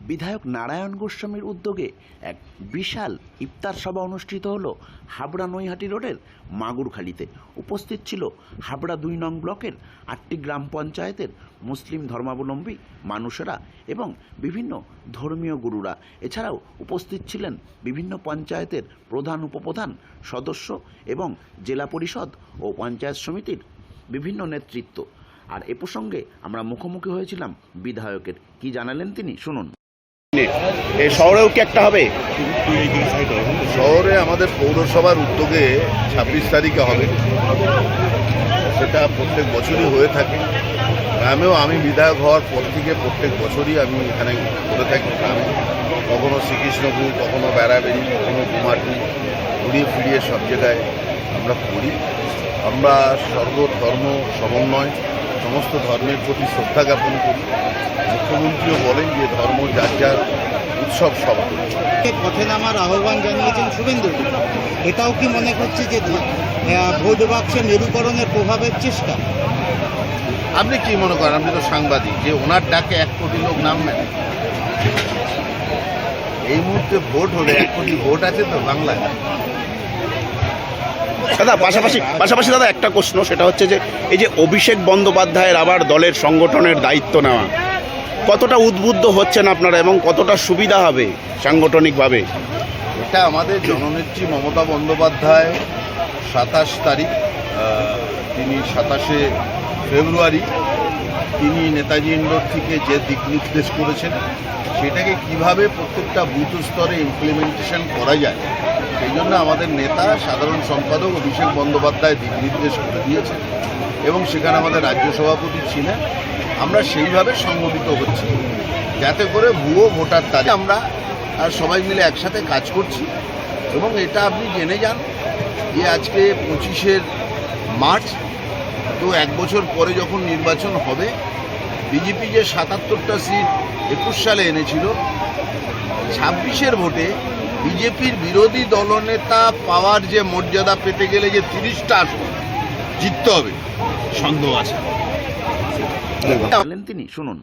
বিধায়ক নারায়ণ গোস্বামীর উদ্যোগে এক বিশাল ইফতার সভা অনুষ্ঠিত হলো হাবড়া নৈহাটি রোডের মাগুরখালিতে। উপস্থিত ছিল হাবড়া 2 নং ব্লকের 8টি গ্রাম পঞ্চায়েতের মুসলিম ধর্মাবলম্বী মানুষেরা এবং বিভিন্ন ধর্মীয় গুরুরা। এছাড়াও উপস্থিত ছিলেন বিভিন্ন পঞ্চায়েতের প্রধান উপপ্রধান সদস্য এবং জেলা পরিষদ ও পঞ্চায়েত সমিতির বিভিন্ন নেতৃত্ব। আর এ প্রসঙ্গে আমরা মুখোমুখি হয়েছিলাম বিধায়কের। কি জানালেন তিনি, শুনুন। এই শহরেও কি একটা হবে? শহরে আমাদের পৌরসভার উদ্যোগে 26 তারিখে হবে, সেটা প্রত্যেক বছরই হয়ে থাকে। গ্রামেও আমি বিধায়ক হওয়ার পর থেকে প্রত্যেক বছরই আমি এখানে করে থাকি। গ্রামে কখনো শ্রীকৃষ্ণপুর, কখনো বেড়াবেড়ি, কখনো কুমারটি, ঘুরিয়ে ফিরিয়ে সব জায়গায় আমরা করি। আমরা সর্বধর্ম সমন্বয়, সমস্ত ধর্মের প্রতি শ্রদ্ধা জ্ঞাপন করি। মুখ্যমন্ত্রীও বলেন যে ধর্ম যার যার উৎসব সভা। পথে নামার আহ্বান জানিয়েছেন শুভেন্দু। এটাও কি মনে করছে যে ভোট বাক্সে মেরুকরণের প্রভাবের চেষ্টা? আপনি কি মনে করেন? আপনি তো সাংবাদিক, যে ওনার ডাকে 1 কোটি লোক নামবেন? এই মুহূর্তে ভোট হলে 1 কোটি ভোট আছে তো বাংলায়। দাদা পাশাপাশি দাদা একটা প্রশ্ন, সেটা হচ্ছে যে এই যে অভিষেক বন্দ্যোপাধ্যায়ের আবার দলের সংগঠনের দায়িত্ব নেওয়া, কতটা উদ্বুদ্ধ হচ্ছেন আপনারা এবং কতটা সুবিধা হবে সাংগঠনিকভাবে? এটা আমাদের জননেত্রী মমতা বন্দ্যোপাধ্যায় 27 তারিখ, তিনি 27শে ফেব্রুয়ারি তিনি নেতাজি ইন্ডোর থেকে যে দিক নির্দেশ করেছেন, সেটাকে কিভাবে প্রত্যেকটা বুথ স্তরে ইমপ্লিমেন্টেশন করা যায়, সেই জন্য আমাদের নেতা সাধারণ সম্পাদক অভিষেক বন্দ্যোপাধ্যায় দিক নির্দেশ করে দিয়েছেন এবং সেখানে আমাদের রাজ্য সভাপতি ছিলেন। আমরা সেইভাবে সংগঠিত হচ্ছি যাতে করে ভুয়ো ভোটার তালিকা আমরা আর সবাই মিলে একসাথে কাজ করছি। এবং এটা আপনি জেনে যান যে আজকে 25শে মার্চ, তো 1 বছর পরে যখন নির্বাচন হবে, বিজেপি যে 77টা সিট 21 সালে এনেছিল, 26এর ভোটে বিজেপির বিরোধী দলনেতা পাওয়ার যে মর্যাদা পেতে গেলে যে 30টা আসন জিততে হবে, সন্দেহ আছে। তিনি, শুনুন।